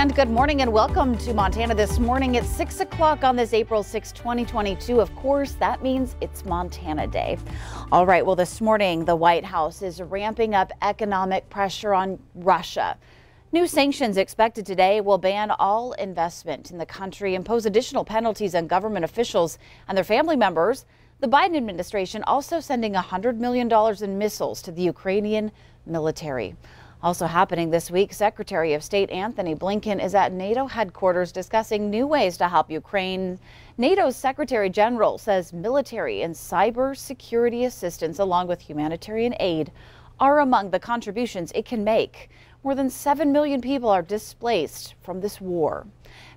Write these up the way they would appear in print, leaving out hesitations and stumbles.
And good morning and welcome to Montana This Morning. It's 6 o'clock on this April 6, 2022. Of course, that means it's Montana Day. All right, well, this morning, the White House is ramping up economic pressure on Russia. New sanctions expected today will ban all investment in the country, impose additional penalties on government officials and their family members. The Biden administration also sending $100 million in missiles to the Ukrainian military. Also happening this week, Secretary of State Anthony Blinken is at NATO headquarters discussing new ways to help Ukraine. NATO's Secretary General says military and cyber security assistance, along with humanitarian aid, are among the contributions it can make. More than 7 million people are displaced from this war.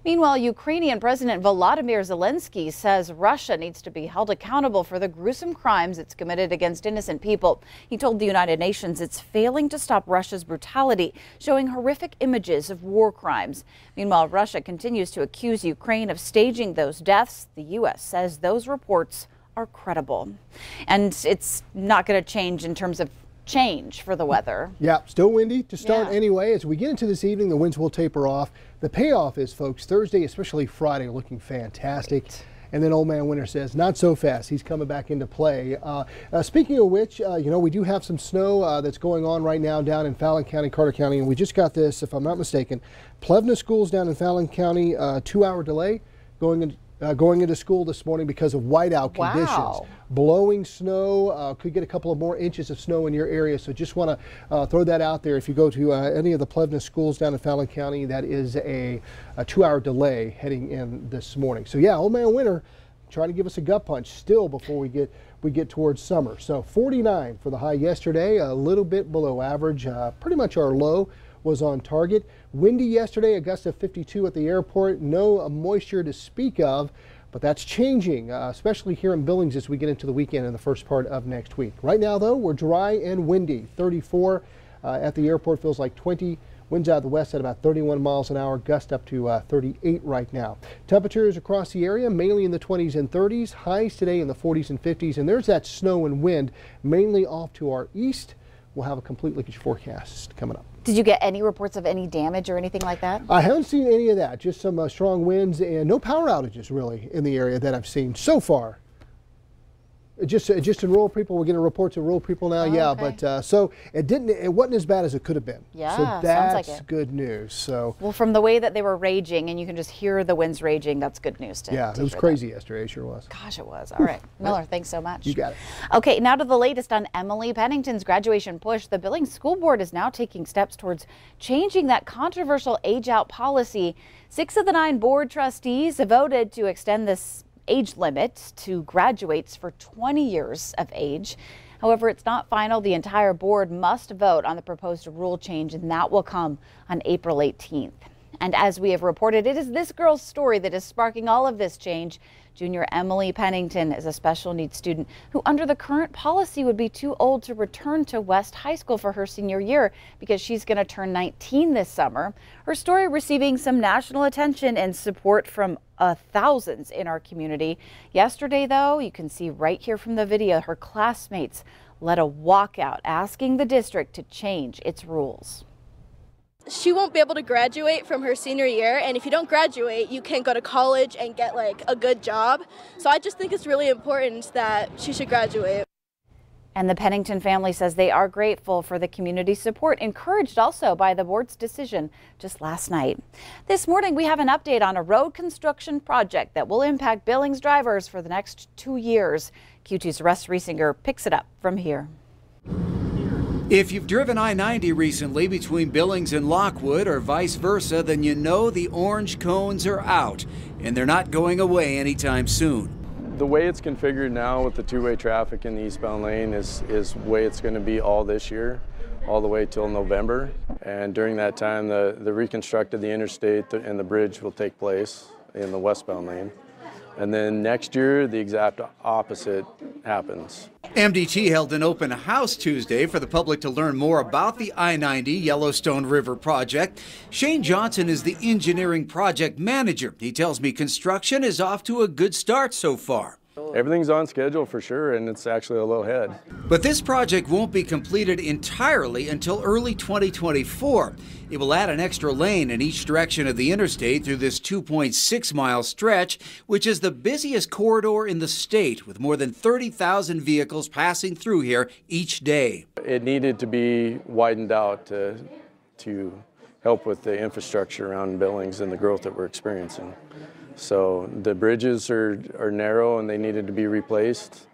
Meanwhile, Ukrainian President Volodymyr Zelensky says Russia needs to be held accountable for the gruesome crimes it's committed against innocent people. He told the United Nations it's failing to stop Russia's brutality, showing horrific images of war crimes. Meanwhile, Russia continues to accuse Ukraine of staging those deaths. The U.S. says those reports are credible. And it's not going to change in terms of change for the weather. Yeah, still windy to start anyway. As we get into this evening, the winds will taper off. The payoff is, folks, Thursday, especially Friday, looking fantastic. Right. And then Old Man Winter says, not so fast. He's coming back into play. Speaking of which, we do have some snow that's going on right now down in Fallon County, Carter County. And we just got this, if I'm not mistaken. Plevna schools down in Fallon County, 2-hour delay going into school this morning because of whiteout conditions. Wow. Blowing snow, could get a couple of more inches of snow in your area. So just want to throw that out there. If you go to any of the Plevna schools down in Fallon County, that is a 2-hour delay heading in this morning. So yeah, Old Man Winter trying to give us a gut punch still before we get towards summer. So 49 for the high yesterday, a little bit below average. Pretty much our low was on target. Windy yesterday, a gust of 52 at the airport. No moisture to speak of, but that's changing, especially here in Billings as we get into the weekend and the first part of next week. Right now, though, we're dry and windy. 34 at the airport, feels like 20. Winds out of the west at about 31 miles an hour, gust up to 38 right now. Temperatures across the area, mainly in the 20s and 30s. Highs today in the 40s and 50s, and there's that snow and wind mainly off to our east. We'll have a complete leakage forecast coming up. Did you get any reports of any damage or anything like that? I haven't seen any of that, just some strong winds and no power outages really in the area that I've seen so far. Just in rural people, we're getting reports of rural people now. Okay. But so it wasn't as bad as it could have been. Yeah, so that's sounds like it. Good news. So well, from the way that they were raging, and you can just hear the winds raging, that's good news to. Yeah, it was crazy yesterday. It sure was. Gosh, it was. All right, Miller, thanks so much. You got it. Okay, now to the latest on Emily Pennington's graduation push. The Billings School Board is now taking steps towards changing that controversial age-out policy. 6 of the 9 board trustees voted to extend this age limit to graduates for 20 years of age. However, it's not final. The entire board must vote on the proposed rule change, and that will come on April 18th. And as we have reported, it is this girl's story that is sparking all of this change. Junior Emily Pennington is a special needs student who, under the current policy, would be too old to return to West High School for her senior year because she's going to turn 19 this summer. Her story receiving some national attention and support from thousands in our community. Yesterday, though, you can see right here from the video, her classmates led a walkout asking the district to change its rules. She won't be able to graduate from her senior year, and if you don't graduate, you can't go to college and get like a good job. So I just think it's really important that she should graduate. And the Pennington family says they are grateful for the community support, encouraged also by the board's decision just last night. This morning, we have an update on a road construction project that will impact Billings drivers for the next 2 years. Q2's Russ Riesinger picks it up from here. If you've driven I-90 recently between Billings and Lockwood or vice versa, then you know the orange cones are out, and they're not going away anytime soon. The way it's configured now with the two-way traffic in the eastbound lane is the way it's going to be all this year, all the way till November. And during that time, the reconstructed the interstate and the bridge will take place in the westbound lane. And then next year, the exact opposite happens. MDT held an open house Tuesday for the public to learn more about the I-90 Yellowstone River project. Shane Johnson is the engineering project manager. He tells me construction is off to a good start so far. Everything's on schedule for sure, and it's actually a little ahead. But this project won't be completed entirely until early 2024. It will add an extra lane in each direction of the interstate through this 2.6-mile stretch, which is the busiest corridor in the state, with more than 30,000 vehicles passing through here each day. It needed to be widened out to help with the infrastructure around Billings and the growth that we're experiencing. So the bridges are narrow and they needed to be replaced,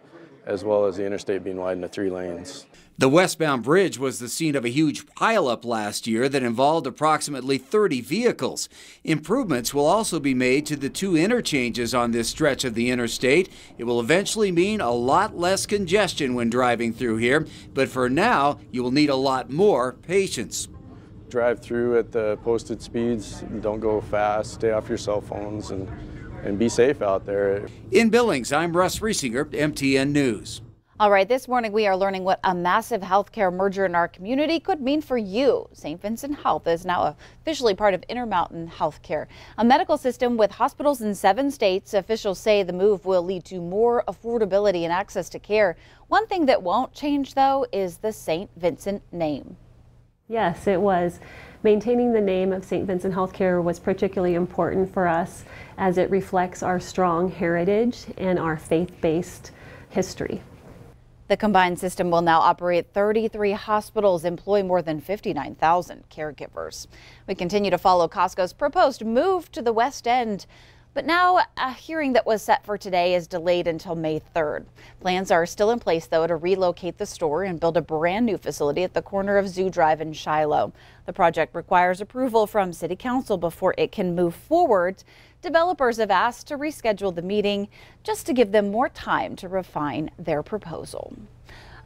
as well as the interstate being widened to 3 lanes. The westbound bridge was the scene of a huge pileup last year that involved approximately 30 vehicles. Improvements will also be made to the 2 interchanges on this stretch of the interstate. It will eventually mean a lot less congestion when driving through here, but for now, you will need a lot more patience. Drive through at the posted speeds, don't go fast, stay off your cell phones, and be safe out there. In Billings, I'm Russ Riesinger, MTN News. All right, this morning we are learning what a massive healthcare merger in our community could mean for you. St. Vincent Health is now officially part of Intermountain Health, a medical system with hospitals in 7 states. Officials say the move will lead to more affordability and access to care. One thing that won't change, though, is the St. Vincent name. Yes, it was. Maintaining the name of St. Vincent Healthcare was particularly important for us as it reflects our strong heritage and our faith-based history. The combined system will now operate 33 hospitals, employ more than 59,000 caregivers. We continue to follow Costco's proposed move to the West End. But now a hearing that was set for today is delayed until May 3rd. Plans are still in place, though, to relocate the store and build a brand new facility at the corner of Zoo Drive and Shiloh. The project requires approval from City Council before it can move forward. Developers have asked to reschedule the meeting just to give them more time to refine their proposal.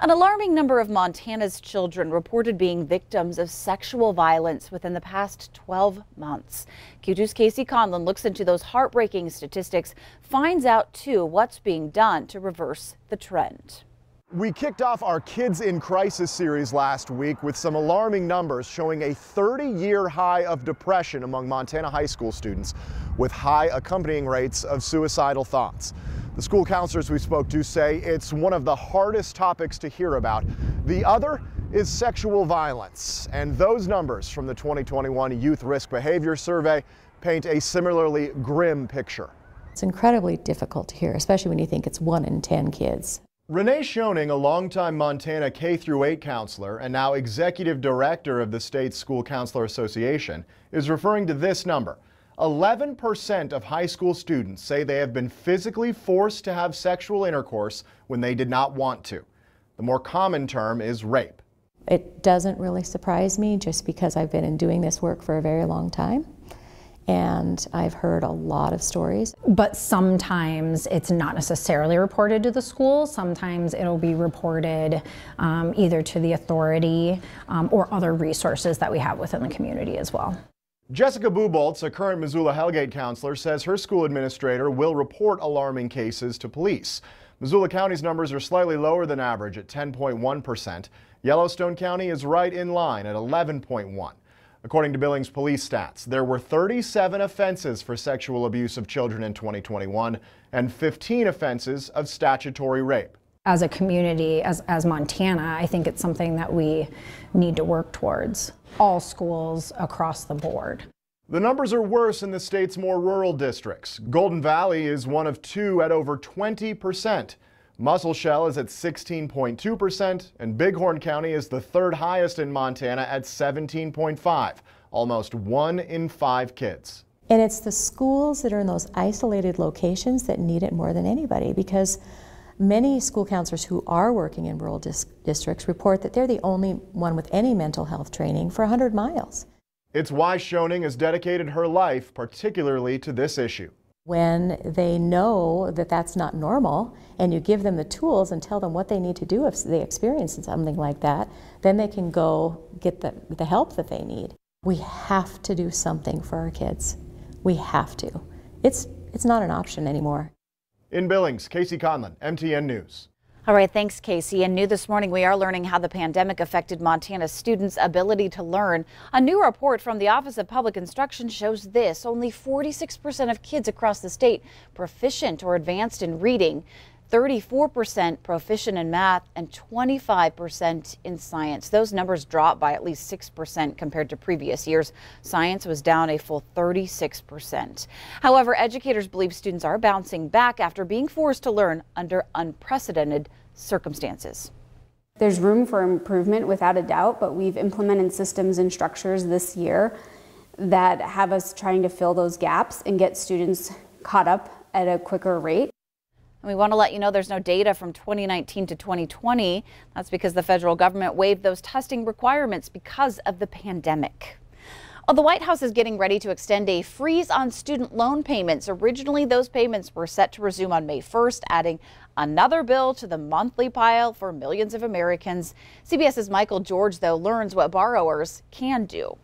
An alarming number of Montana's children reported being victims of sexual violence within the past 12 months. Q2's Casey Conlon looks into those heartbreaking statistics, finds out, too, what's being done to reverse the trend. We kicked off our Kids in Crisis series last week with some alarming numbers showing a 30-year high of depression among Montana high school students, with high accompanying rates of suicidal thoughts. The school counselors we spoke to say it's one of the hardest topics to hear about. The other is sexual violence, and those numbers from the 2021 Youth Risk Behavior Survey paint a similarly grim picture. It's incredibly difficult to hear, especially when you think it's 1 in 10 kids. Renee Schoening, a longtime Montana K-8 counselor and now executive director of the state's School Counselor Association, is referring to this number. 11% of high school students say they have been physically forced to have sexual intercourse when they did not want to. The more common term is rape. It doesn't really surprise me just because I've been doing this work for a very long time. And I've heard a lot of stories. But sometimes it's not necessarily reported to the school. Sometimes it'll be reported either to the authority or other resources that we have within the community as well. Jessica Buboltz, a current Missoula-Hellgate counselor, says her school administrator will report alarming cases to police. Missoula County's numbers are slightly lower than average at 10.1%. Yellowstone County is right in line at 11.1%. According to Billings police stats, there were 37 offenses for sexual abuse of children in 2021 and 15 offenses of statutory rape. As a community, as Montana, I think it's something that we need to work towards. All schools across the board. The numbers are worse in the state's more rural districts. Golden Valley is one of 2 at over 20%. Muscle Shell is at 16.2%, and Bighorn County is the 3rd highest in Montana at 17.5%, almost 1 in 5 kids. And it's the schools that are in those isolated locations that need it more than anybody, because many school counselors who are working in rural districts report that they're the only one with any mental health training for 100 miles. It's why Schoening has dedicated her life particularly to this issue. When they know that that's not normal and you give them the tools and tell them what they need to do if they experience something like that, then they can go get the help that they need. We have to do something for our kids. We have to. It's not an option anymore. In Billings, Casey Conlon, MTN News. All right, thanks, Casey. And new this morning, we are learning how the pandemic affected Montana students' ability to learn. A new report from the Office of Public Instruction shows this: only 46% of kids across the state proficient or advanced in reading, 34% proficient in math, and 25% in science. Those numbers dropped by at least 6% compared to previous years. Science was down a full 36%. However, educators believe students are bouncing back after being forced to learn under unprecedented circumstances. There's room for improvement without a doubt, but we've implemented systems and structures this year that have us trying to fill those gaps and get students caught up at a quicker rate. And we want to let you know there's no data from 2019 to 2020. That's because the federal government waived those testing requirements because of the pandemic. The White House is getting ready to extend a freeze on student loan payments. Originally, those payments were set to resume on May 1st, adding another bill to the monthly pile for millions of Americans. CBS's Michael George, though, learns what borrowers can do.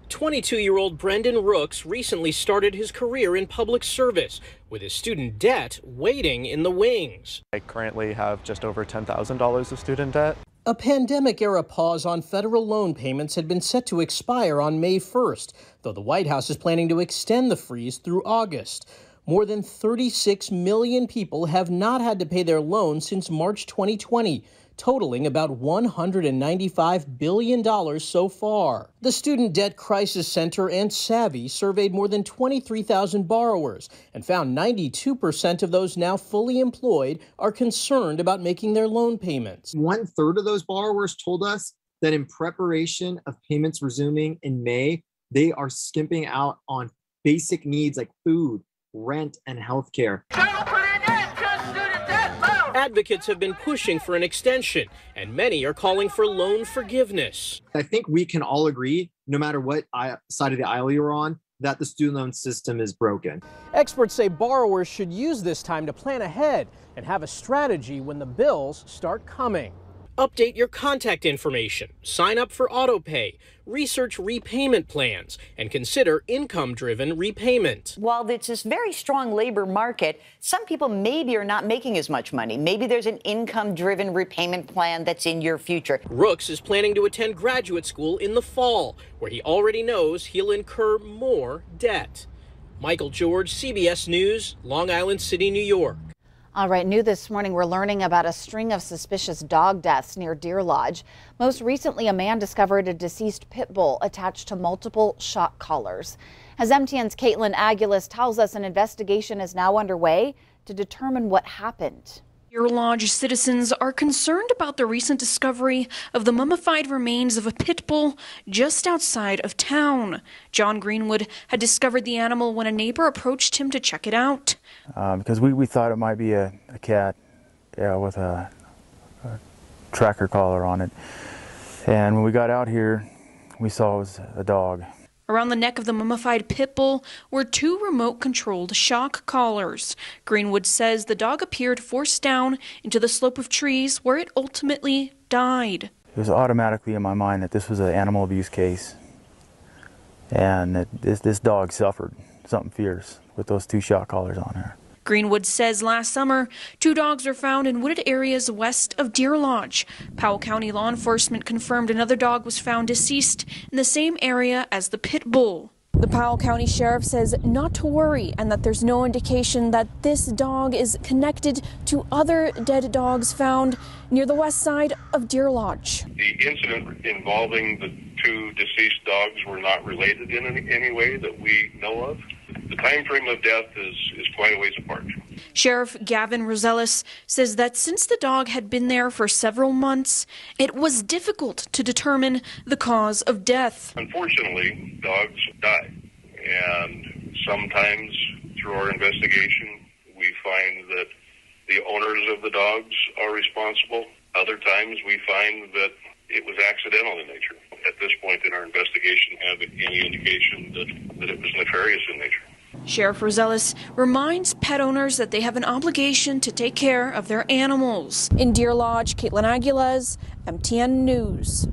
22-year-old Brendan Rooks recently started his career in public service with his student debt waiting in the wings. I currently have just over $10,000 of student debt. A pandemic-era pause on federal loan payments had been set to expire on May 1st, though the White House is planning to extend the freeze through August. More than 36 million people have not had to pay their loans since March 2020. Totaling about $195 billion so far. The Student Debt Crisis Center and Savvy surveyed more than 23,000 borrowers and found 92% of those now fully employed are concerned about making their loan payments. 1/3 of those borrowers told us that in preparation of payments resuming in May, they are skimping out on basic needs like food, rent, and health care. Advocates have been pushing for an extension, and many are calling for loan forgiveness. I think we can all agree, no matter what side of the aisle you're on, that the student loan system is broken. Experts say borrowers should use this time to plan ahead and have a strategy when the bills start coming. Update your contact information, sign up for autopay, research repayment plans, and consider income-driven repayment. While it's this very strong labor market, some people maybe are not making as much money. Maybe there's an income-driven repayment plan that's in your future. Rooks is planning to attend graduate school in the fall, where he already knows he'll incur more debt. Michael George, CBS News, Long Island City, New York. All right, new this morning, we're learning about a string of suspicious dog deaths near Deer Lodge. Most recently, a man discovered a deceased pit bull attached to multiple shock collars. As MTN's Caitlin Aguilas tells us, an investigation is now underway to determine what happened. Deer Lodge citizens are concerned about the recent discovery of the mummified remains of a pit bull just outside of town. John Greenwood had discovered the animal when a neighbor approached him to check it out. Because we thought it might be a cat, with a tracker collar on it. And when we got out here, we saw it was a dog. Around the neck of the mummified pit bull were 2 remote-controlled shock collars. Greenwood says the dog appeared forced down into the slope of trees where it ultimately died. It was automatically in my mind that this was an animal abuse case and that this dog suffered something fierce with those 2 shock collars on her. Greenwood says last summer, 2 dogs were found in wooded areas west of Deer Lodge. Powell County law enforcement confirmed another dog was found deceased in the same area as the pit bull. The Powell County Sheriff says not to worry and that there's no indication that this dog is connected to other dead dogs found near the west side of Deer Lodge. The incident involving the 2 deceased dogs were not related in any way that we know of. The time frame of death is quite a ways apart. Sheriff Gavin Rosales says that since the dog had been there for several months, it was difficult to determine the cause of death. Unfortunately, dogs die, and sometimes through our investigation, we find that the owners of the dogs are responsible. Other times we find that it was accidental in nature. At this point in our investigation, have any indication that it was nefarious in nature. Sheriff Rosales reminds pet owners that they have an obligation to take care of their animals. In Deer Lodge, Caitlin Aguilas, MTN News.